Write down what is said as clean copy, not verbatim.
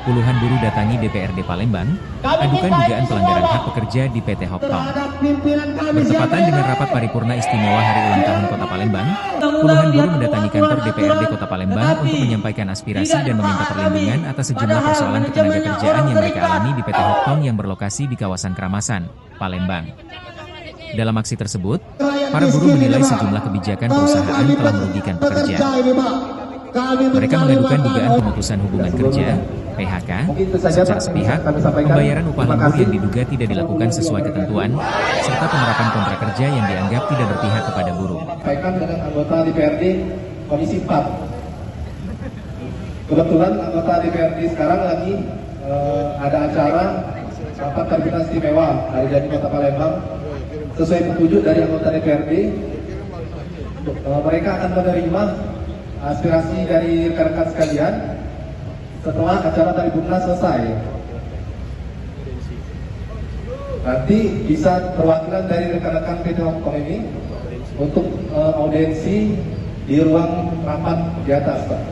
puluhan buruh datangi DPRD Palembang, adukan dugaan pelanggaran hak pekerja di PT Hoptom. Bertepatan dengan rapat paripurna istimewa Hari Ulang Tahun Kota Palembang, puluhan buruh mendatangi kantor DPRD Kota Palembang untuk menyampaikan aspirasi dan meminta perlindungan atas sejumlah persoalan ketenagakerjaan yang mereka alami di PT Hoptom yang berlokasi di kawasan Keramasan, Palembang. Dalam aksi tersebut, para buruh menilai sejumlah kebijakan perusahaan telah merugikan pekerja. Mereka mengadukan dugaan pemutusan hubungan kerja, PHK, secara sepihak, pembayaran upah lembur yang diduga tidak dilakukan sesuai ketentuan, serta penerapan kontrak kerja yang dianggap tidak berpihak kepada buruh. Sampaikan dengan anggota DPRD Komisi 4. Kebetulan anggota DPRD sekarang lagi ada acara rapat paripurna istimewa Hari Jadi Kota Palembang. Sesuai petunjuk dari anggota DPRD, mereka akan menerima aspirasi dari rekan-rekan sekalian setelah acara paripurna selesai. Nanti bisa perwakilan dari rekan-rekan PT Hoptom ini untuk audiensi di ruang rapat di atas, Pak.